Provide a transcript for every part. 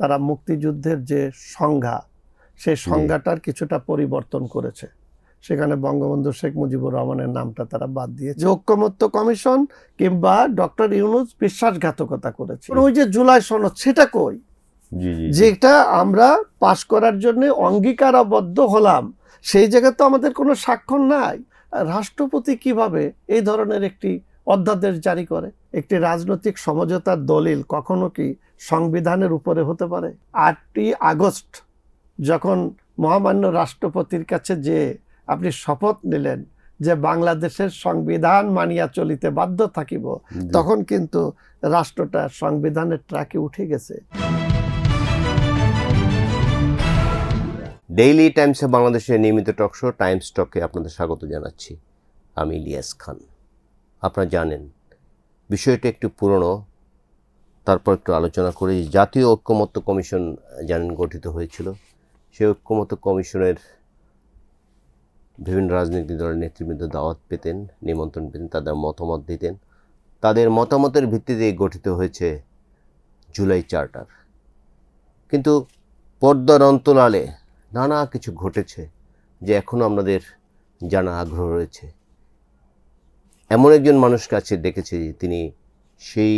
তারা মুক্তিযুদ্ধের যে সংজ্ঞা সেই সংজ্ঞাটার কিছুটা পরিবর্তন করেছে। সেখানে বঙ্গবন্ধু শেখ মুজিবুর রহমানের নামটা তারা বাদ দিয়েছে। ঐকমত্য কমিশন কিংবা ডক্টর ইউনূস বিশ্বাসঘাতকতা করেছে। ওই যে জুলাই সনদ, সেটা কই? যেটা আমরা পাশ করার জন্য অঙ্গীকারাবদ্ধ হলাম, সেই জায়গায় তো আমাদের কোনো স্বাক্ষর নাই। রাষ্ট্রপতি কিভাবে এই ধরনের একটি অধ্যাদেশ জারি করে? একটি রাজনৈতিক সমঝোতার দলিল কখনো কি সংবিধানের উপরে হতে পারে? 8ই আগস্ট যখন মহামান্য রাষ্ট্রপতির কাছে যে আপনি শপথ নিলেন যে বাংলাদেশের সংবিধান মানিয়া চলিতে বাধ্য থাকিব, তখন কিন্তু রাষ্ট্রটা সংবিধানের ট্র্যাকে উঠে গেছে। ডেইলি টাইমসে বাংলাদেশের নিয়মিত টকশো টাইমস টকে আপনাদের স্বাগত জানাচ্ছি। আমি ইলিয়াস খান। আপনারা জানেন বিষয়টি একটু পুরনো, তারপর একটু আলোচনা করি। জাতীয় ঐকমত্য কমিশন জানেন গঠিত হয়েছিল। সেই ঐকমত্য কমিশনের বিভিন্ন রাজনৈতিক দলের নেতৃবৃন্দ দাওয়াত পেতেন, নিমন্ত্রণ পেতেন, তাদের মতামত দিতেন। তাদের মতামতের ভিত্তিতে গঠিত হয়েছে জুলাই চার্টার। কিন্তু পর্দার অন্তরালে নানা কিছু ঘটেছে যে এখনও আমাদের জানা আগ্রহ রয়েছে। এমন একজন মানুষ কাছে ডেকেছি, তিনি সেই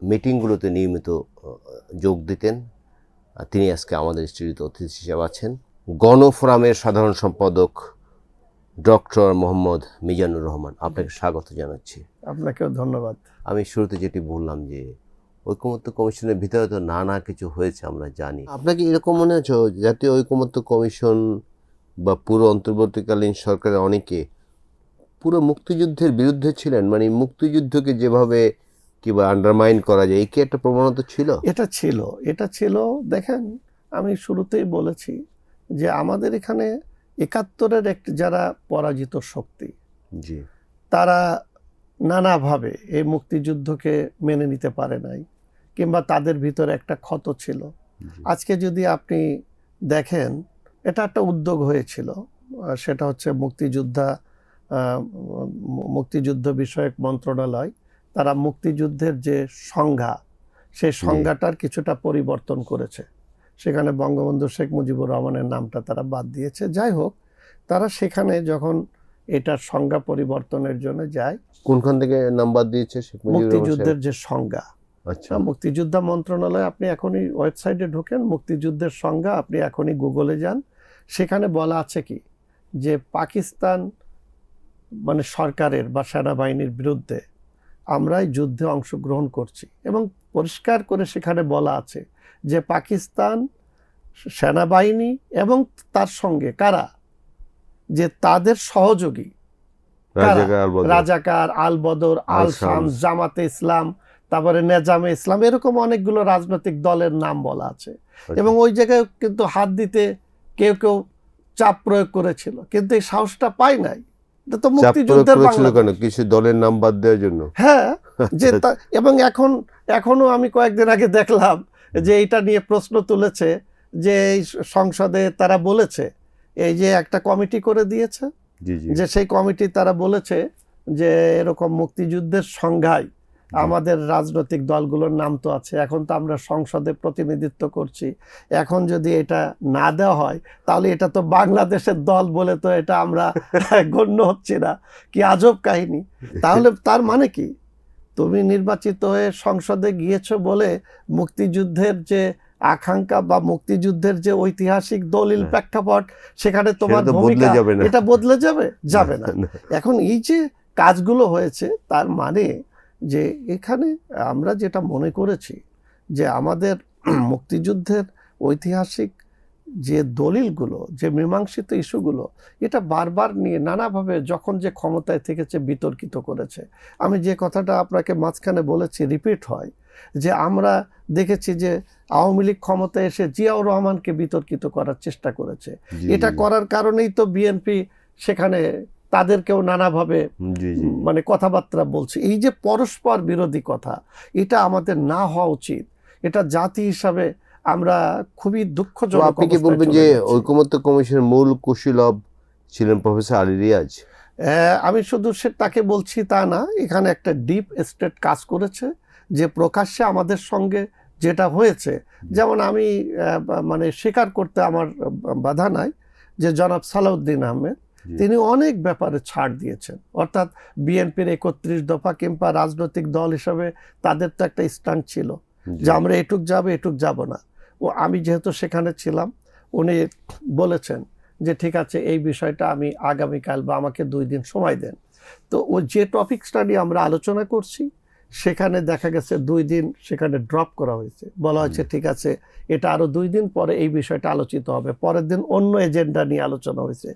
মিটিংগুলোতে নিয়মিত যোগ দিতেন। তিনি আজকে আমাদের স্টুডিওতে অতিথি হিসেবে আছেন। গণফোরামের সাধারণ সম্পাদক ডক্টর মোহাম্মদ মিজানুর রহমান, আপনাকে স্বাগত জানাচ্ছি। আপনাকেও ধন্যবাদ। আমি শুরুতে যেটি বললাম যে ঐকমত্য কমিশনের ভিতরে তো নানা কিছু হয়েছে আমরা জানি। আপনাকে এরকম মনে হচ্ছে জাতীয় ঐকমত্য কমিশন বা পুরো অন্তর্বর্তীকালীন সরকারের অনেকে পুরো মুক্তিযুদ্ধের বিরুদ্ধে ছিলেন? মানে মুক্তিযুদ্ধকে যেভাবে কিংবা আন্ডারমাইন করা যায়, এই কি একটা প্রবণতা ছিল? এটা ছিল। দেখেন, আমি শুরুতেই বলেছি যে আমাদের এখানে 71-এর একটি যারা পরাজিত শক্তি, জি, তারা নানাভাবে এই মুক্তিযুদ্ধকে মেনে নিতে পারে নাই, কিংবা তাদের ভিতরে একটা ক্ষত ছিল। আজকে যদি আপনি দেখেন, এটা একটা উদ্যোগ হয়েছিল, সেটা হচ্ছে মুক্তিযুদ্ধ বিষয়ক মন্ত্রণালয়, তারা মুক্তিযুদ্ধের যে সংজ্ঞা সেই সংজ্ঞাটার কিছুটা পরিবর্তন করেছে। সেখানে বঙ্গবন্ধু শেখ মুজিবুর রহমানের নামটা তারা বাদ দিয়েছে। যাই হোক, তারা সেখানে যখন এটার সংজ্ঞা পরিবর্তনের জন্য যায়, কোনখান থেকে নাম্বার দিয়েছে? মুক্তিযুদ্ধের যে সংজ্ঞা, আচ্ছা, মুক্তিযোদ্ধা মন্ত্রণালয়, আপনি এখনই ওয়েবসাইটে ঢোকেন, মুক্তিযুদ্ধের সংজ্ঞা, আপনি এখনই গুগলে যান, সেখানে বলা আছে কি যে পাকিস্তান মানে সরকারের বা সেনাবাহিনীর বিরুদ্ধে আমরাই যুদ্ধে অংশগ্রহণ করছি, এবং পরিষ্কার করে সেখানে বলা আছে যে পাকিস্তান সেনাবাহিনী এবং তার সঙ্গে কারা, যে তাদের সহযোগী রাজাকার, আল বদর, আল শামস, জামাতে ইসলাম, তারপরে নেজামে ইসলাম, এরকম অনেকগুলো রাজনৈতিক দলের নাম বলা আছে। এবং ওই জায়গায় কিন্তু হাত দিতে কেউ কেউ চাপ প্রয়োগ করেছিল, কিন্তু এই সাহসটা পায় নাই। এটা তো মুক্তিযুদ্ধের কিছু দলের নাম বাদ দেওয়ার জন্য। হ্যাঁ, যে এবং এখনো আমি কয়েকদিন আগে দেখলাম যে এটা নিয়ে প্রশ্ন তুলেছে, যে এই সংসদে তারা বলেছে, এই যে একটা কমিটি করে দিয়েছে, যে সেই কমিটি তারা বলেছে যে এরকম মুক্তিযুদ্ধের সংজ্ঞায় আমাদের রাজনৈতিক দলগুলোর নাম তো আছে, এখন তো আমরা সংসদে প্রতিনিধিত্ব করছি, এখন যদি এটা না দেওয়া হয় তাহলে এটা তো বাংলাদেশের দল বলে তো এটা আমরা গণ্য হচ্ছি না। কি আজব কাহিনী! তাহলে তার মানে কি, তুমি নির্বাচিত হয়ে সংসদে গিয়েছো বলে মুক্তিযুদ্ধের যে আকাঙ্ক্ষা বা মুক্তিযুদ্ধের যে ঐতিহাসিক দলিল প্রেক্ষাপট, সেখানে তোমার ভূমিকা এটা বদলে যাবে না। এখন এই যে কাজগুলো হয়েছে, তার মানে যে এখানে আমরা যেটা মনে করেছি যে আমাদের মুক্তিযুদ্ধের ঐতিহাসিক যে দলিলগুলো, যে মীমাংসিত ইস্যুগুলো, এটা বারবার নিয়ে নানাভাবে যখন যে ক্ষমতায় থেকেছে বিতর্কিত করেছে। আমি যে কথাটা আপনাকে মাঝখানে বলেছি, রিপিট হয়, যে আমরা দেখেছি যে আওয়ামী লীগ ক্ষমতায় এসে জিয়াউর রহমানকে বিতর্কিত করার চেষ্টা করেছে। এটা করার কারণেই তো বিএনপি সেখানে তাদেরকেও নানাভাবে মানে কথাবার্তা বলছে। এই যে পরস্পর বিরোধী কথা, এটা আমাদের না হওয়া উচিত। এটা জাতি হিসাবে আমরা খুবই দুঃখজনক। আপনি কি বলবেন যে ঐকমত্য কমিশনের মূল কুশীলব ছিলেন প্রফেসর আলী রিয়াজ? আমি শুধু তাকে বলছি তা না, এখানে একটা ডিপ স্টেট কাজ করেছে, যে প্রকাশ্যে আমাদের সঙ্গে যেটা হয়েছে, যেমন আমি মানে স্বীকার করতে আমার বাধা নাই যে জনাব সালাউদ্দিন আহমেদ তিনি অনেক ব্যাপারে ছাড় দিয়েছেন, অর্থাৎ বিএনপির 31 দফা কিংবা রাজনৈতিক দল হিসাবে তাদের তো একটা স্ট্যান্ড ছিল যে আমরা এটুক যাব এটুক যাব না। ও আমি যেহেতু সেখানে ছিলাম, উনি বলেছেন যে ঠিক আছে এই বিষয়টা আমি আগামীকাল বা আমাকে 2 দিন সময় দেন। তো ও যে টপিকসটা নিয়ে আমরা আলোচনা করছি সেখানে দেখা গেছে 2 দিন সেখানে ড্রপ করা হয়েছে, বলা হয়েছে ঠিক আছে এটা আরো 2 দিন পরে এই বিষয়টা আলোচিত হবে, পরের দিন অন্য এজেন্ডা নিয়ে আলোচনা হয়েছে।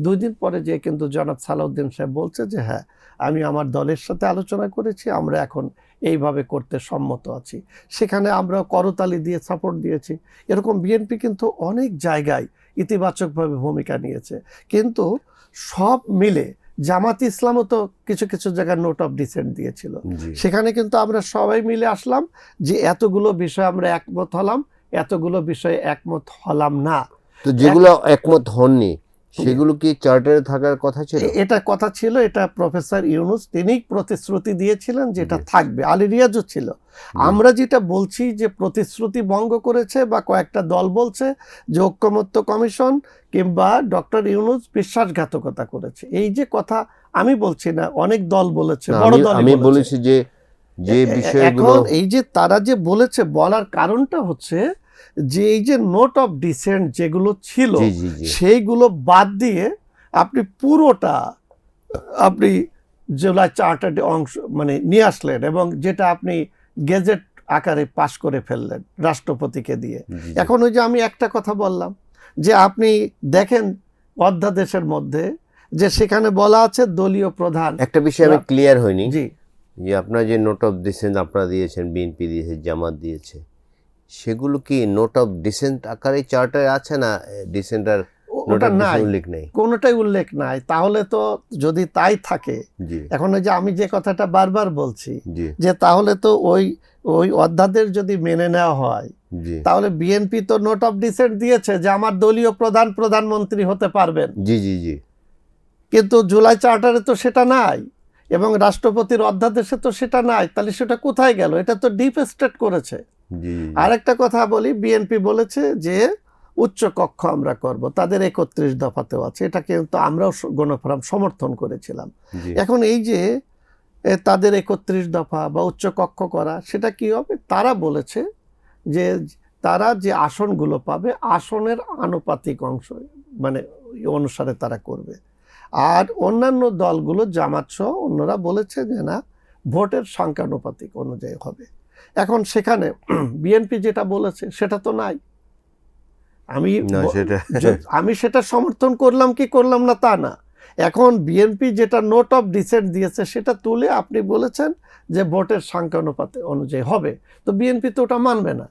2 দিন পরে যে কিন্তু জনাব সালাউদ্দিন সাহেব বলছে যে হ্যাঁ আমি আমার দলের সাথে আলোচনা করেছি, আমরা এখন এইভাবে করতে সম্মত আছি। সেখানে আমরা করতালি দিয়ে সাপোর্ট দিয়েছি। এরকম বিএনপি কিন্তু অনেক জায়গায় ইতিবাচকভাবে ভূমিকা নিয়েছে, কিন্তু সব মিলে জামাত ইসলামও তো কিছু কিছু জায়গায় নোট অফ ডিসেন্ট দিয়েছিল। সেখানে কিন্তু আমরা সবাই মিলে আসলাম যে এতগুলো বিষয় আমরা একমত হলাম, এতগুলো বিষয়ে একমত হলাম না। তো যেগুলো একমত হননি সেগুলো কি চার্টারে থাকার কথা ছিল? এটা কথা ছিল, এটা প্রফেসর ইউনুস তিনি প্রতিশ্রুতি দিয়েছিলেন যে এটা থাকবে, আলী রিয়াজও ছিল। আমরা যেটা বলছি যে প্রতিশ্রুতি ভঙ্গ করেছে বা কয়েকটা দল বলছে যে ঐকমত্য কমিশন কিংবা ডক্টর ইউনুস বিশ্বাসঘাতকতা করেছে, এই যে কথা আমি বলছি না, অনেক দল বলেছে, বড় দল আমি বলেছি যে যে বিষয়গুলো এখন এই যে তারা যে বলেছে, বলার কারণটা হচ্ছে যে এই যে নোট অফ ডিসেন্ট যেগুলো ছিল সেইগুলো বাদ দিয়ে আপনি পুরোটা আপনি জুলাই চার্টারে অংশ মানে নিয়ে আসলেন এবং যেটা আপনি গেজেট আকারে পাশ করে ফেললেন রাষ্ট্রপতিকে দিয়ে। এখন ওই যে আমি একটা কথা বললাম যে আপনি দেখেন অধ্যাদেশের মধ্যে যে সেখানে বলা আছে দলীয় প্রধান, একটা বিষয় আমি ক্লিয়ার হয়নি জি যে আপনার যে নোট অফ ডিসেন্ট আপনারা দিয়েছেন, বিএনপি দিয়েছে, জামাত দিয়েছে, সেগুলো কি নোট অফ ডিসেন্ট আকারে চার্টারে আছে না ডিসেন্টার ওটা নাই, উল্লেখ নেই? কোনোটাই উল্লেখ নাই। তাহলে তো যদি তাই থাকে, এখন ওই যে আমি যে কথাটা বারবার বলছি যে তাহলে তো ওই ওই অধ্যাদেশ যদি মেনে নেওয়া হয় তাহলে বিএনপি তো নোট অফ ডিসেন্ট দিয়েছে যে আমার দলীয় প্রধান প্রধানমন্ত্রী হতে পারবেন, জি জি জি, কিন্তু জুলাই চার্টারে তো সেটা নাই এবং রাষ্ট্রপতির অধ্যাদেশে তো সেটা নাই। তাহলে সেটা কোথায় গেল? এটা তো ডিপ স্টেট করেছে। আরেকটা কথা বলি, বিএনপি বলেছে যে উচ্চ কক্ষ আমরা করব, তাদের 31 দফাতেও আছে, এটা কিন্তু আমরাও গণফোরাম সমর্থন করেছিলাম। এখন এই যে তাদের 31 দফা বা উচ্চ কক্ষ করা, সেটা কি হবে? তারা বলেছে যে তারা যে আসনগুলো পাবে আসনের আনুপাতিক অংশ মানে অনুসারে তারা করবে, আর অন্যান্য দলগুলো জামাত সহ অন্যরা বলেছে যে না ভোটের সংখ্যানুপাতিক অনুযায়ী হবে। এখন সেখানে বিএনপি যেটা বলেছে সেটা তো নাই। আমি সেটা সমর্থন করলাম কি করলাম না তা না, এখন বিএনপি যেটা নোট অফ ডিসেন্ট দিয়েছে সেটা তুলে আপনি বলেছেন যে ভোটের সংখ্যানুপাতে অনুযায়ী হবে, তো বিএনপি তো ওটা মানবে না,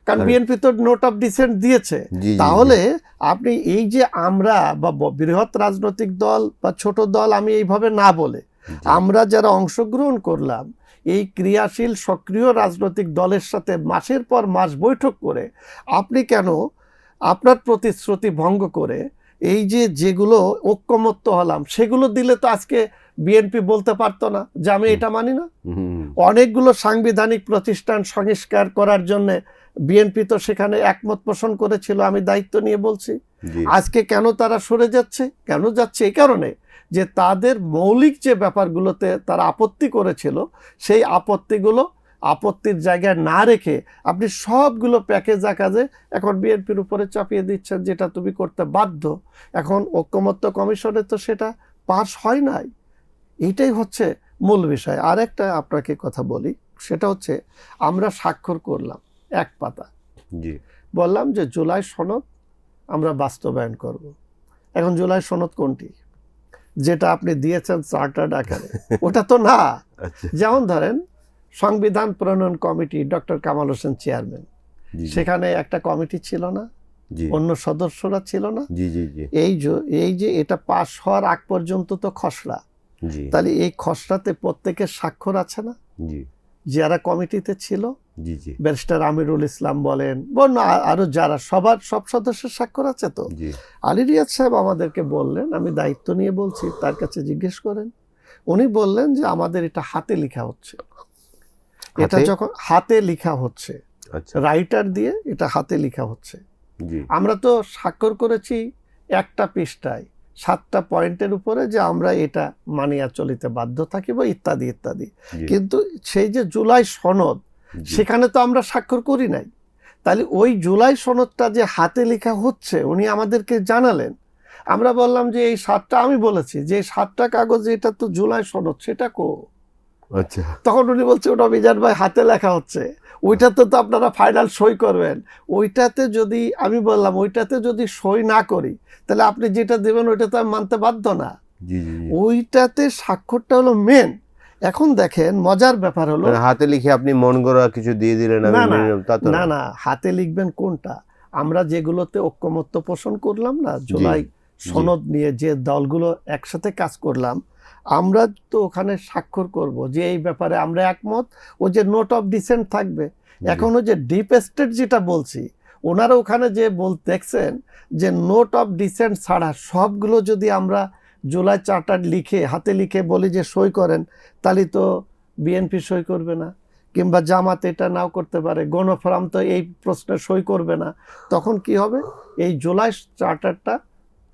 কারণ বিএনপি তো নোট অফ ডিসেন্ট দিয়েছে। তাহলে আপনি এই যে আমরা বা বৃহৎ রাজনৈতিক দল বা ছোট দল, আমি এইভাবে না বলে আমরা যারা অংশগ্রহণ করলাম এই ক্রিয়াশীল সক্রিয় রাজনৈতিক দলের সাথে মাসের পর মাস বৈঠক করে আপনি কেন আপনার প্রতিশ্রুতি ভঙ্গ করে এই যে যেগুলো ঐকমত্য হলাম সেগুলো দিলে তো আজকে বিএনপি বলতে পারতো না যে আমি এটা মানি না। অনেকগুলো সাংবিধানিক প্রতিষ্ঠান সংস্কার করার জন্য বিএনপি তো সেখানে একমত পোষণ করেছিল, আমি দায়িত্ব নিয়ে বলছি। আজকে কেন তারা সরে যাচ্ছে? কেন যাচ্ছে? এই কারণে যে তাদের মৌলিক যে ব্যাপারগুলোতে তারা আপত্তি করেছিল সেই আপত্তির জায়গায় না রেখে আপনি সবগুলো প্যাকেজ আকারে এখন বিএনপির উপরে চাপিয়ে দিচ্ছেন, যেটা তুমি করতে বাধ্য। এখন ঐকমত্য কমিশনে তো সেটা পাস হয় নাই, এইটাই হচ্ছে মূল বিষয়। আর একটা আপনাকে কথা বলি, সেটা হচ্ছে আমরা স্বাক্ষর করলাম এক পাতা, বললাম যে জুলাই সনদ আমরা বাস্তবায়ন করব। এখন জুলাই সনদ কোনটি? যেটা আপনি দিয়েছেন চার্টার্ড আকারে, ওটা তো না। যেমন ধরেন সংবিধান প্রণয়ন committee, doctor Kamal Hossain chairman, সেখানে একটা কমিটি ছিল না, অন্য সদস্যরা ছিল না। এই যে এটা পাশ হওয়ার আগ পর্যন্ত তো খসড়া, তাহলে এই খসড়াতে প্রত্যেকের স্বাক্ষর আছে না যারা কমিটিতে ছিল? ব্যারিস্টার আমিরুল ইসলাম বলেন, আরো যারা সব সদস্যের স্বাক্ষর আছে তো। আলী রিয়াজ সাহেব আমাদেরকে বললেন, আমি দায়িত্ব নিয়ে বলছি, তার কাছে জিজ্ঞেস করেন, উনি বললেন যে আমাদের এটা হাতে লেখা হচ্ছে। এটা যখন হাতে লেখা হচ্ছে আচ্ছা, রাইটার দিয়ে এটা হাতে লেখা হচ্ছে। জি আমরা তো স্বাক্ষর করেছি একটা পৃষ্ঠায় 7টা পয়েন্টের উপরে যে আমরা এটা মানিয়া চলিতে বাধ্য থাকিব ইত্যাদি ইত্যাদি। জি কিন্তু সেই যে জুলাই সনদ, জি সেখানে তো আমরা স্বাক্ষর করি নাই। তাহলে ওই জুলাই সনদটা যে হাতে লেখা হচ্ছে উনি আমাদেরকে জানালেন। আমরা বললাম যে এই 7টা, আমি বলেছি যে এই 7টা কাগজ এটা তো জুলাই সনদ, সেটা কো? আচ্ছা, তখন উনি বলছে ওটা মিজান ভাই হাতে লেখা হচ্ছে, ওইটাতে তো আপনারা ফাইনাল সই করবেন। ওইটাতে যদি, আমি বললাম ওইটাতে যদি সই না করি তাহলে আপনি যেটা দেবেন ওইটা তো আমি মানতে বাধ্য না। জি জি জি। ওইটাতে স্বাক্ষরটা হলো মেন। এখন দেখেন মজার ব্যাপার হলো, মানে হাতে লিখে আপনি মন গড়া কিছু দিয়ে দিলেন, আমি না না মেনে নিলাম, তা তো না না, হাতে লিখবেন কোনটা? আমরা যেগুলোতে ঐক্যমত্য পোষণ করলাম না, জুলাই সনদ নিয়ে যে দলগুলো একসাথে কাজ করলাম, আমরা তো ওখানে স্বাক্ষর করব যে এই ব্যাপারে আমরা একমত। ও যে নোট অফ ডিসেন্ট থাকবে। এখনো যে ডিপ স্টেট যেটা বলছি, ওনারা ওখানে যে দেখছেন যে নোট অফ ডিসেন্ট ছাড়া সবগুলো যদি আমরা জুলাই চার্টার লিখে হাতে লিখে বলি যে সই করেন, তাহলে তো বিএনপি সই করবে না, কিংবা জামাত এটা নাও করতে পারে, গণফোরাম তো এই প্রশ্নে সই করবে না। তখন কি হবে? এই জুলাই চার্টারটা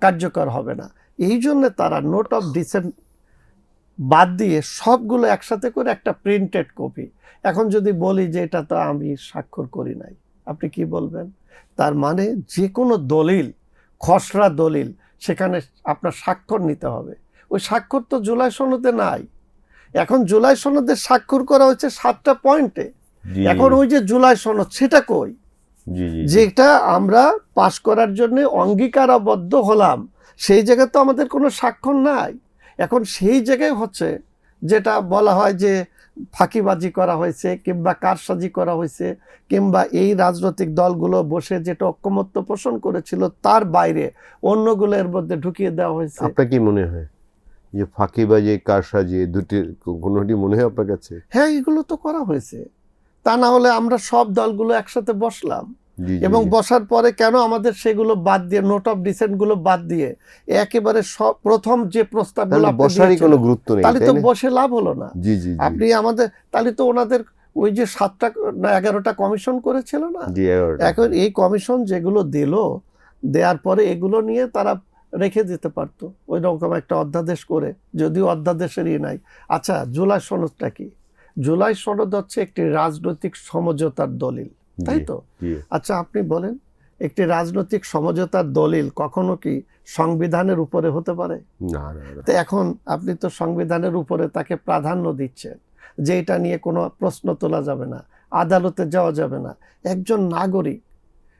কার্যকর হবে না। এই জন্য তারা নোট অফ ডিসেন্ট বাদ দিয়ে সবগুলো একসাথে করে একটা প্রিন্টেড কপি। এখন যদি বলি যে এটা তো আমি স্বাক্ষর করি নাই, আপনি কি বলবেন? তার মানে যে কোনো দলিল, খসড়া দলিল, সেখানে আপনার স্বাক্ষর নিতে হবে। ওই স্বাক্ষর তো জুলাই সনদে নাই। এখন জুলাই সনদে স্বাক্ষর করা হচ্ছে 7টা পয়েন্টে। জি এখন ওই যে জুলাই সনদ, সেটা কই? জি জি জি। যেটা আমরা পাশ করার জন্য অঙ্গীকারাবদ্ধ হলাম, সেই জায়গায় তো আমাদের কোনো স্বাক্ষর নাই। এখন সেই জায়গায় হচ্ছে যেটা বলা হয় যে ফাঁকিবাজি করা হয়েছে, কিংবা কারসাজি করা হয়েছে, কিংবা এই রাজনৈতিক দলগুলো বসে যেটা ঐক্যমত্য পোষণ করেছিল তার বাইরে অন্যগুলো এর মধ্যে ঢুকিয়ে দেওয়া হয়েছে। আপনার কি মনে হয় যে ফাঁকিবাজি কারসাজি দুটির কোনোটি মনে হয় আপনার কাছে? হ্যাঁ, এগুলো তো করা হয়েছে। তা না হলে আমরা সব দলগুলো একসাথে বসলাম, জি জি এবং জি। বসার পরে কেন আমাদের সেগুলো বাদ দিয়ে, নোট অফ ডিসেন্ট গুলো বাদ দিয়ে একেবারে সব প্রথম যে প্রস্তাবগুলো তাহলে আপনি বসারই দিয়েছিলেন, কোনো গুরুত্ব নেই, তাহলে তাই তো না? বসে লাভ হলো না। জি জি জি। আপনি আমাদের, তাহলে তো ওনাদের ওই যে 7টা না 11টা কমিশন করেছিল না, জি 11টা। এখন এই কমিশন যেগুলো দিল, দেওয়ার পরে এগুলো নিয়ে তারা রেখে দিতে পারতো ওই রকম একটা অধ্যাদেশ করে, যদিও অধ্যাদেশেরই নাই। আচ্ছা, জুলাই সনদটা কি? জুলাই সনদ হচ্ছে একটি রাজনৈতিক সমঝোতার দলিল, তাই তো? জি আচ্ছা, আপনি বলেন, একটি রাজনৈতিক সমঝোতার দলিল কখনো কি সংবিধানের উপরে হতে পারে? না না না। তো এখন আপনি তো সংবিধানের উপরে তাকে প্রাধান্য দিচ্ছেন যে এটা নিয়ে কোনো প্রশ্ন তোলা যাবে না, আদালতে যাওয়া যাবে না। একজন নাগরিক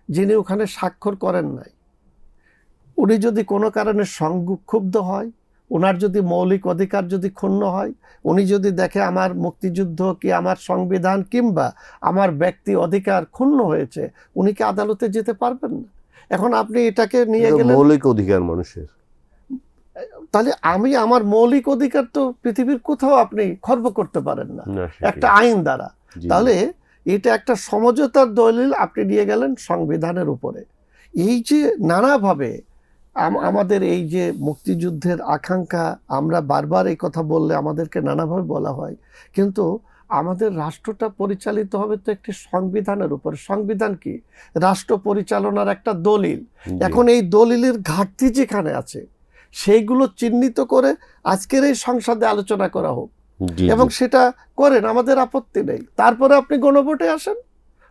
যিনি ওখানে স্বাক্ষর করেন নাই, উনি যদি কোনো কারণে সংক্ষুব্ধ হয়, ওনার যদি মৌলিক অধিকার যদি ক্ষুণ্ণ হয়, উনি যদি দেখে আমার মুক্তিযুদ্ধ কি আমার সংবিধান কিংবা আমার ব্যক্তি অধিকার ক্ষুণ্ণ হয়েছে, উনি কি আদালতে যেতে পারবেন না? এখন আপনি এটাকে নিয়ে এটা গেলেন, মৌলিক অধিকার মানুষের। তাহলে আমি আমার মৌলিক অধিকার তো পৃথিবীর কোথাও আপনি খর্ব করতে পারেন না না, সেটাই। একটা আইন দ্বারা। জি, তাহলে এটা একটা সমঝোতার দলিল আপনি নিয়ে গেলেন সংবিধানের উপরে। এই যে নানাভাবে আমাদের এই যে মুক্তিযুদ্ধের আকাঙ্ক্ষা, আমরা বারবার এই কথা বললে আমাদেরকে নানাভাবে বলা হয়, কিন্তু আমাদের রাষ্ট্রটা পরিচালিত হবে তো একটি সংবিধানের উপরে। সংবিধান কি? রাষ্ট্র পরিচালনার একটা দলিল। জি। এখন এই দলিলের ঘাটতি যেখানে আছে সেইগুলো চিহ্নিত করে আজকের এই সংসদে আলোচনা করা হোক, জি, এবং জি। সেটা করেন, আমাদের আপত্তি নেই। তারপরে আপনি গণভোটে আসেন,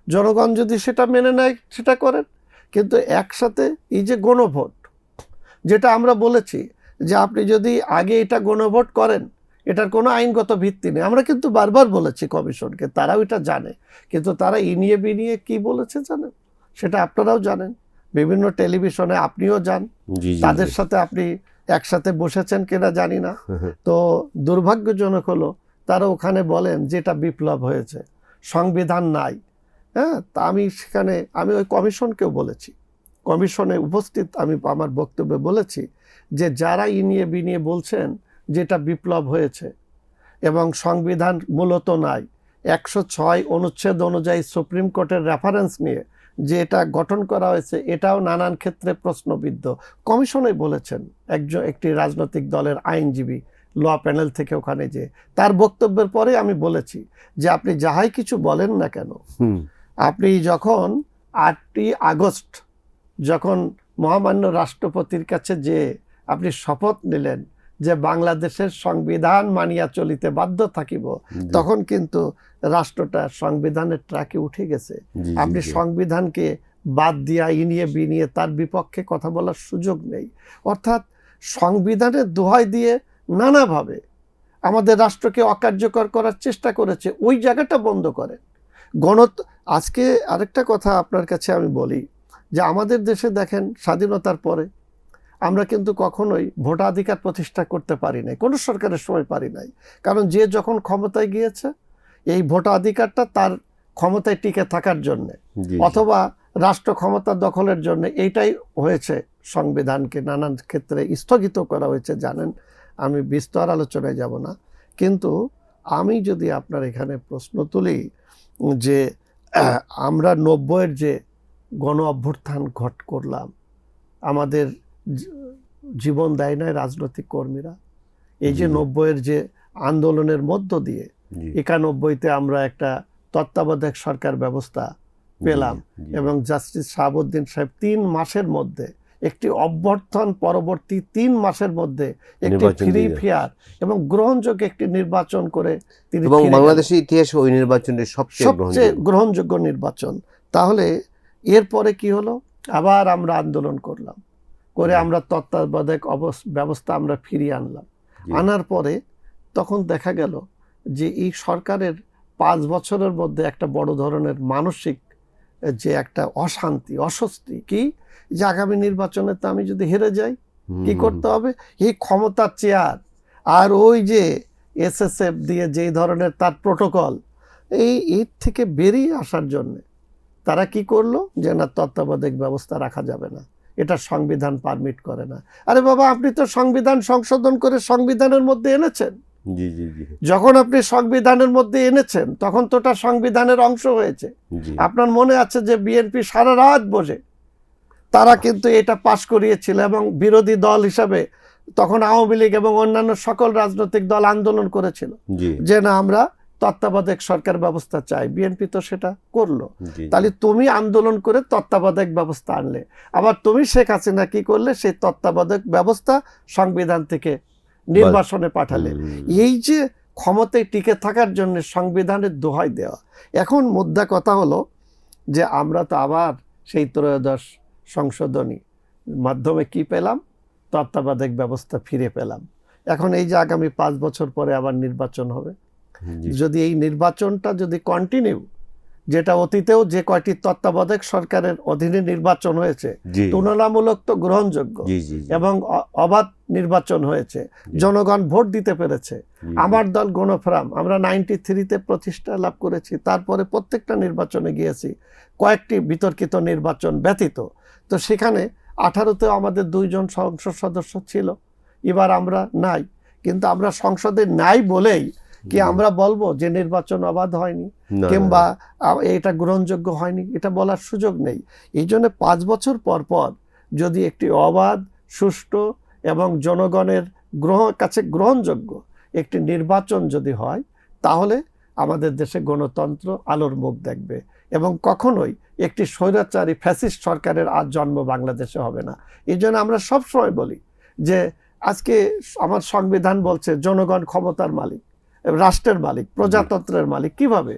জনগণ যদি সেটা মেনে নেয় সেটা করেন। কিন্তু একসাথে এই যে গণভোট, যেটা আমরা বলেছি যে আপনি যদি আগে এটা গণভোট করেন, এটার কোনো আইনগত ভিত্তি নেই। আমরা কিন্তু বারবার বলেছি কমিশনকে, তারাও এটা জানে, কিন্তু তারা ইনিয়ে বিনিয়ে কি বলেছে জানেন? সেটা আপনারাও জানেন, বিভিন্ন টেলিভিশনে আপনিও যান, জি জি তাদের জি। সাথে আপনি একসাথে বসেছেন কিনা জানি না। তো দুর্ভাগ্যজনক হলো তারা ওখানে বলেন যেটা বিপ্লব হয়েছে, সংবিধান নাই। হ্যাঁ, তা আমি সেখানে আমি ওই কমিশনকেও বলেছি, কমিশনে উপস্থিত আমি আমার বক্তব্যে বলেছি যে যারা ইনিয়ে বিনিয়ে বলছেন যেটা বিপ্লব হয়েছে এবং সংবিধান মূলত নাই, 106 অনুচ্ছেদ অনুযায়ী সুপ্রিম কোর্টের রেফারেন্স নিয়ে যে এটা গঠন করা হয়েছে, এটাও নানান ক্ষেত্রে প্রশ্নবিদ্ধ। কমিশনে বলেছেন একটি রাজনৈতিক দলের আইনজীবী ল প্যানেল থেকে ওখানে, যে তার বক্তব্যের পরে আমি বলেছি যে আপনি যাহাই কিছু বলেন না কেন, হুম। আপনি যখন 8ই আগস্ট যখন মহামান্য রাষ্ট্রপতির কাছে যে আপনি শপথ নিলেন যে বাংলাদেশের সংবিধান মানিয়া চলিতে বাধ্য থাকিব, তখন কিন্তু রাষ্ট্রটা সংবিধানের ট্র্যাকে উঠে গেছে। আপনি সংবিধানকে বাদ দিয়া ইনিয়ে বিনিয়ে তার বিপক্ষে কথা বলার সুযোগ নেই। অর্থাৎ সংবিধানের দোহাই দিয়ে নানাভাবে আমাদের রাষ্ট্রকে অকার্যকর করার চেষ্টা করেছে। ওই জায়গাটা বন্ধ করেন। আজকে আরেকটা কথা আপনার কাছে আমি বলি যে আমাদের দেশে দেখেন স্বাধীনতার পরে আমরা কিন্তু কখনোই ভোটাধিকার প্রতিষ্ঠা করতে পারি নাই, কোনো সরকারের সময় পারি নাই। কারণ যে যখন ক্ষমতায় গিয়েছে এই ভোটাধিকারটা তার ক্ষমতায় টিকে থাকার জন্যে অথবা রাষ্ট্র ক্ষমতা দখলের জন্য এইটাই হয়েছে। সংবিধানকে নানান ক্ষেত্রে স্থগিত করা হয়েছে, জানেন, আমি বিস্তর আলোচনায় যাব না। কিন্তু আমি যদি আপনার এখানে প্রশ্ন তুলি যে আমরা 90-এর যে গণ অভ্যুত্থান করলাম, আমাদের জীবন দেয় নাই রাজনৈতিক কর্মীরা। এই যে 90-এর যে আন্দোলনের মধ্য দিয়ে 91-তে আমরা একটা তত্ত্বাবধায়ক সরকার ব্যবস্থা পেলাম এবং জাস্টিস শাহাবুদ্দিন সাহেব 3 মাসের মধ্যে একটি অভ্যর্থন পরবর্তী 3 মাসের মধ্যে একটি ফ্রি ফেয়ার এবং গ্রহণযোগ্য একটি নির্বাচন করে তিনি বাংলাদেশের ইতিহাসে ওই নির্বাচনের সবচেয়ে গ্রহণযোগ্য নির্বাচন। তাহলে এরপরে কি হলো? আবার আমরা আন্দোলন করলাম, করে আমরা তত্ত্বাবধায়ক ব্যবস্থা আমরা ফিরিয়ে আনলাম। আনার পরে তখন দেখা গেল যে এই সরকারের 5 বছরের মধ্যে একটা বড় ধরনের মানসিক যে একটা অশান্তি অস্বস্তি, কি যে আগামী নির্বাচনে তো আমি যদি হেরে যাই কি করতে হবে, এই ক্ষমতার চেয়ার আর ওই যে এসএসএফ দিয়ে যেই ধরনের তার প্রোটোকল, এর থেকে বেরিয়ে আসার জন্য তারা কি করলো যে না, তত্ত্বাবধায়ক ব্যবস্থা রাখা যাবে না, এটা সংবিধান পারমিট করে না। আরে বাবা, আপনি তো সংবিধান সংশোধন করে সংবিধানের মধ্যে এনেছেন। যখন আপনি সংবিধানের মধ্যে এনেছেন তখন তো ওটা সংবিধানের অংশ হয়েছে। আপনার মনে আছে যে বিএনপি সারা রাত বসে তারা কিন্তু এটা পাশ করিয়েছিল এবং বিরোধী দল হিসাবে তখন আওয়ামী লীগ এবং অন্যান্য সকল রাজনৈতিক দল আন্দোলন করেছিল যে না, আমরা তত্ত্বাবধায়ক সরকার ব্যবস্থা চাই। বিএনপি তো সেটা করলো। তাহলে তুমি আন্দোলন করে তত্ত্বাবধায়ক ব্যবস্থা আনলে, আবার তুমি শেখ হাসিনা কি করলে, সেই তত্ত্বাবধায়ক ব্যবস্থা সংবিধান থেকে নির্বাচনে পাঠালে। এই যে ক্ষমতায় টিকে থাকার জন্য সংবিধানের দোহাই দেওয়া। এখন মুদ্রা কথা হলো যে আমরা তো আবার সেই 13 সংশোধনী মাধ্যমে কি পেলাম, তত্ত্বাবধায়ক ব্যবস্থা ফিরে পেলাম। এখন এই যে আগামী 5 বছর পরে আবার নির্বাচন হবে, যদি এই নির্বাচনটা যদি কন্টিনিউ, যেটা অতীতেও যে কয়টি তত্ত্বাবধায়ক সরকারের অধীনে নির্বাচন হয়েছে তুলনামূলক তো গ্রহণযোগ্য এবং অবাধ নির্বাচন হয়েছে, জনগণ ভোট দিতে পেরেছে। আমার দল গণফোরাম আমরা 93-তে প্রতিষ্ঠা লাভ করেছি, তারপরে প্রত্যেকটা নির্বাচনে গিয়েছি, কয়েকটি বিতর্কিত নির্বাচন ব্যতীত। তো সেখানে 18তেও আমাদের 2 জন সংসদ সদস্য ছিল, এবার আমরা নাই। কিন্তু আমরা সংসদে নাই বলেই কি আমরা বলবো যে নির্বাচন অবাধ হয়নি কিংবা এটা গ্রহণযোগ্য হয়নি? এটা বলার সুযোগ নেই। এই জন্য 5 বছর পর পর যদি একটি অবাধ, সুষ্ঠু এবং জনগণের কাছে গ্রহণযোগ্য একটি নির্বাচন যদি হয়, তাহলে আমাদের দেশে গণতন্ত্র আলোর মুখ দেখবে এবং কখনোই একটি স্বৈরাচারী ফ্যাসিস্ট সরকারের আর জন্ম বাংলাদেশে হবে না। এই জন্য আমরা সবসময় বলি যে আজকে আমার সংবিধান বলছে জনগণ ক্ষমতার মালিক, রাষ্ট্রের মালিক, প্রজাতন্ত্রের মালিক। কিভাবে?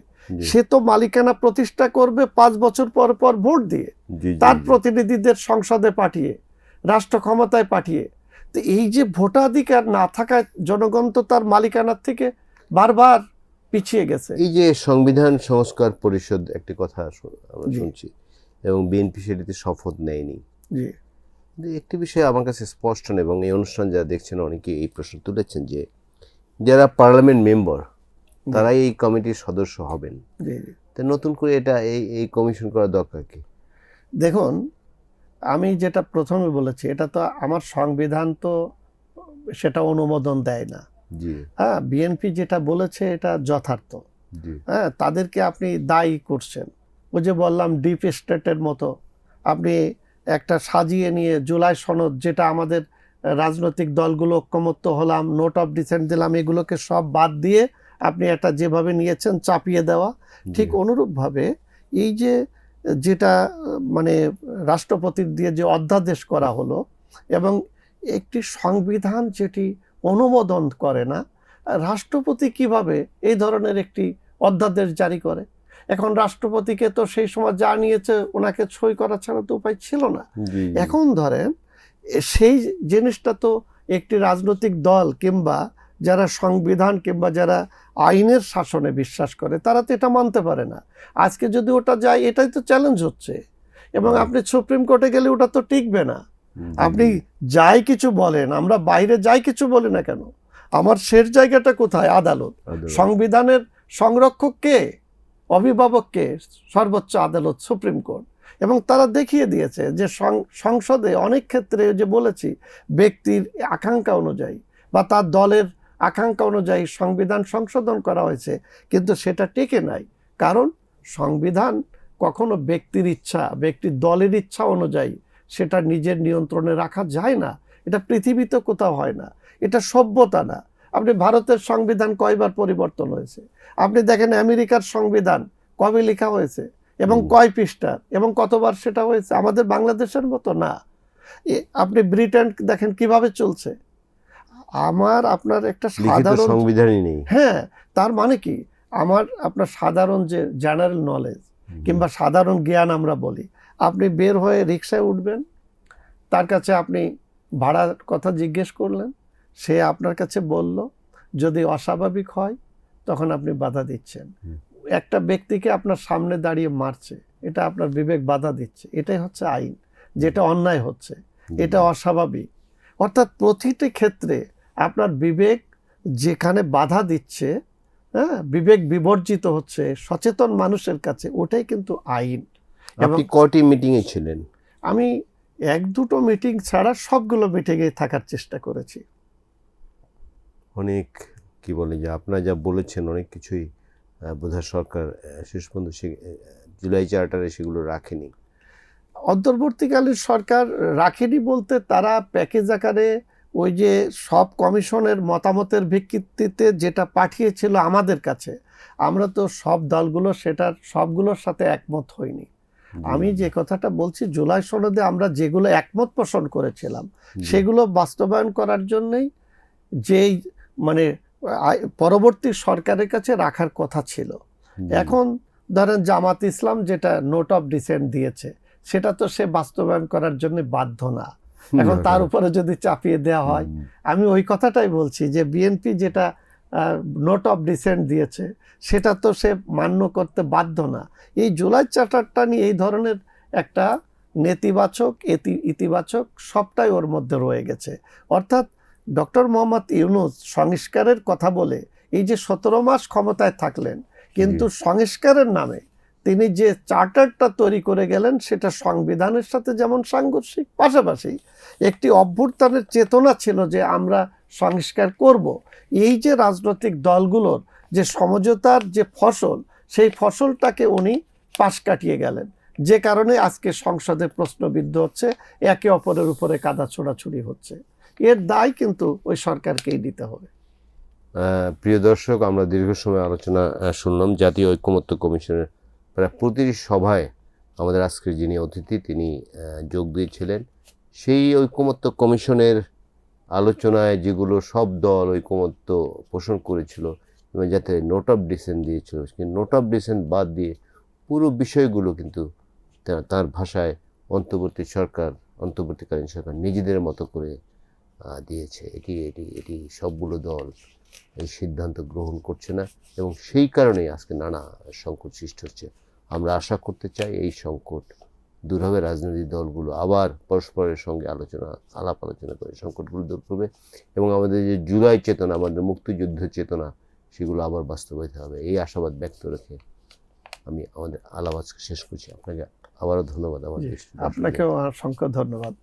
সে তো মালিকানা প্রতিষ্ঠা করবে 5 বছর পর পর ভোট দিয়ে, তার প্রতিনিধিদের সংসদে পাঠিয়ে, রাষ্ট্র ক্ষমতায় পাঠিয়ে। তো এই যে ভোটাধিকার না থাকায় জনগণ তো তার মালিকানার থেকে বারবার পিছিয়ে গেছে। এই যে সংবিধান সংস্কার পরিষদ একটি কথা আমরা শুনছি এবং বিএনপি সেটিতে শপথ নেয়নি। একটি বিষয় আমার কাছে স্পষ্ট না, এবং এই অনুষ্ঠান যারা দেখছেন অনেকে এই প্রশ্ন তুলেছেন যে যারা পার্লামেন্ট মেম্বার তারাই এই কমিটির সদস্য হবেন, তো নতুন করে এটা এই কমিশন করা দরকার কি? দেখুন, আমি যেটা প্রথমে বলেছি, এটা তো আমার সংবিধান তো সেটা অনুমোদন দেয় না। হ্যাঁ, বিএনপি যেটা বলেছে এটা যথার্থ। হ্যাঁ, তাদেরকে আপনি দায়ী করছেন। ওই যে বললাম ডিপ স্টেটের মতো আপনি একটা সাজিয়ে নিয়ে জুলাই সনদ, যেটা আমাদের রাজনৈতিক দলগুলো ঐক্যমত্য হলাম, নোট অফ ডিসেন্ট দিলাম, এগুলোকে সব বাদ দিয়ে আপনি একটা যেভাবে নিয়েছেন চাপিয়ে দেওয়া। ঠিক অনুরূপভাবে এই যে যেটা মানে রাষ্ট্রপতির দিয়ে যে অধ্যাদেশ করা হলো, এবং একটি সংবিধান যেটি অনুমোদন করে না, রাষ্ট্রপতি কিভাবে এই ধরনের একটি অধ্যাদেশ জারি করে? এখন রাষ্ট্রপতিকে তো সেই সময় যা নিয়েছে ওনাকে সই করা ছাড়া তো উপায় ছিল না। জি, জি। এখন ধরেন সেই জিনিসটা তো একটি রাজনৈতিক দল কিংবা যারা সংবিধান কিংবা যারা আইনের শাসনে বিশ্বাস করে তারা তো এটা মানতে পারে না। আজকে যদি ওটা যায়, এটাই তো চ্যালেঞ্জ হচ্ছে। এবং Right. আপনি সুপ্রিম কোর্টে গেলে ওটা তো টিকবে না। জি, আপনি জি। যাই কিছু বলেন, আমরা বাইরে যাই কিছু বলি না কেন, আমার শেষ জায়গাটা কোথায়? আদালত। আদালত। সংবিধানের সংরক্ষক কে? অভিভাবক কে? সর্বোচ্চ আদালত, সুপ্রিম কোর্ট। এবং তারা দেখিয়ে দিয়েছে যে সংসদে অনেক ক্ষেত্রে যে বলেছি, ব্যক্তির আকাঙ্ক্ষা অনুযায়ী বা তার দলের আকাঙ্ক্ষা অনুযায়ী সংবিধান সংশোধন করা হয়েছে, কিন্তু সেটা টেকে নাই। কারণ সংবিধান কখনো ব্যক্তির ইচ্ছা, ব্যক্তির দলের ইচ্ছা অনুযায়ী সেটা নিজের নিয়ন্ত্রণে রাখা যায় না। এটা পৃথিবীতে কোথাও হয় না, এটা সভ্যতা না। আপনি ভারতের সংবিধান কয়বার পরিবর্তন হয়েছে? আপনি দেখেন আমেরিকার সংবিধান কবে লেখা হয়েছে এবং কয় পৃষ্ঠার এবং কতবার সেটা হয়েছে? আমাদের বাংলাদেশের মতো না। আপনি ব্রিটেন দেখেন কিভাবে চলছে। আমার আপনার একটা লিখিত সাধারণ সংবিধানই নেই। হ্যাঁ, তার মানে কি, আমার আপনার সাধারণ যে জেনারেল নলেজ কিংবা সাধারণ জ্ঞান আমরা বলি, আপনি বের হয়ে রিক্সায় উঠবেন, তার কাছে আপনি ভাড়ার কথা জিজ্ঞেস করলেন, সে আপনার কাছে বলল, যদি অস্বাভাবিক হয় তখন আপনি বাধা দিচ্ছেন। একটা ব্যক্তিকে আপনার সামনে দাঁড়িয়ে মারছে, এটা আপনার বিবেক বাধা দিচ্ছে, এটাই হচ্ছে আইন। যেটা অন্যায় হচ্ছে, এটা অস্বাভাবিক। অর্থাৎ প্রতিটি ক্ষেত্রে আপনার বিবেক যেখানে বাধা দিচ্ছে, হ্যাঁ, বিবেক বিবর্জিত হচ্ছে সচেতন মানুষের কাছে, ওটাই কিন্তু আইন। আপনি কয়টি মিটিংয়ে ছিলেন? আমি এক দুটো মিটিং ছাড়া সবগুলো মিটিংয়ে থাকার চেষ্টা করেছি। অনেক কি বলে যে আপনারা যা বলেছেন অনেক কিছুই বোধহয় সরকার শেষ পর্যন্ত জুলাই চার্টারে সেগুলো রাখেনি। অন্তর্বর্তীকালীন সরকার রাখেনি বলতে, তারা প্যাকেজ আকারে ওই যে সব কমিশনের মতামতের ভিত্তিতে যেটা পাঠিয়েছিল আমাদের কাছে, আমরা তো সব দলগুলো সেটার সবগুলোর সাথে একমত হইনি। আমি যে কথাটা বলছি, জুলাই সনদে আমরা যেগুলো একমত পোষণ করেছিলাম সেগুলো বাস্তবায়ন করার জন্যই যেই মানে পরবর্তী সরকারের কাছে রাখার কথা ছিল। এখন ধরেন জামাত ইসলাম যেটা নোট অফ ডিসেন্ট দিয়েছে, সেটা তো সে বাস্তবায়ন করার জন্য বাধ্য না। এখন তার উপরে যদি চাপিয়ে দেওয়া হয়, আমি ওই কথাটাই বলছি যে বিএনপি যেটা নোট অফ ডিসেন্ট দিয়েছে সেটা তো সে মান্য করতে বাধ্য না। এই জুলাই চার্টারটা নিয়ে এই ধরনের একটা নেতিবাচক ইতিবাচক সবটাই ওর মধ্যে রয়ে গেছে। অর্থাৎ ডক্টর মোহাম্মদ ইউনূস সংস্কারের কথা বলে এই যে 17 মাস ক্ষমতায় থাকলেন, কিন্তু সংস্কারের নামে তিনি যে চার্টারটা তৈরি করে গেলেন সেটা সংবিধানের সাথে যেমন সাংঘর্ষিক, পাশাপাশি একটি অভ্যুত্থানের চেতনা ছিল যে আমরা সংস্কার করব। এই যে রাজনৈতিক দলগুলোর যে সমঝোতার যে ফসল, সেই ফসলটাকে উনি পাশ কাটিয়ে গেলেন, যে কারণে আজকে সংসদে প্রশ্নবিদ্ধ হচ্ছে, একে অপরের উপরে কাদা ছোড়াছুড়ি হচ্ছে। এর দায় কিন্তু ওই সরকারকেই দিতে হবে। প্রিয় দর্শক, আমরা দীর্ঘ সময় আলোচনা শুনলাম জাতীয় ঐকমত্য কমিশনের প্রায় প্রতিটি সভায় আমাদের আজকের যিনি অতিথি তিনি যোগ দিয়েছিলেন। সেই ঐকমত্য কমিশনের আলোচনায় যেগুলো সব দল ঐকমত্য পোষণ করেছিল এবং যাতে নোট অফ ডিসেন্ট দিয়েছিল, সেই নোট অফ ডিসেন্ট বাদ দিয়ে পুরো বিষয়গুলো কিন্তু তার ভাষায় অন্তর্বর্তীকালীন সরকার নিজেদের মতো করে দিয়েছে। এটি সবগুলো দল এই সিদ্ধান্ত গ্রহণ করছে না এবং সেই কারণেই আজকে নানা সংকট সৃষ্টি হচ্ছে। আমরা আশা করতে চাই এই সংকট দূর হবে, রাজনৈতিক দলগুলো আবার পরস্পরের সঙ্গে আলাপ আলোচনা করে সংকটগুলো দূর করবে এবং আমাদের যে জুলাই চেতনা, আমাদের মুক্তিযুদ্ধ চেতনা, সেগুলো আবার বাস্তবায়িত হবে। এই আশাবাদ ব্যক্ত রেখে আমি আমাদের আলাপ আজকে শেষ করছি। আপনাকে আবারও ধন্যবাদ। আপনাকেও অসংখ্য ধন্যবাদ।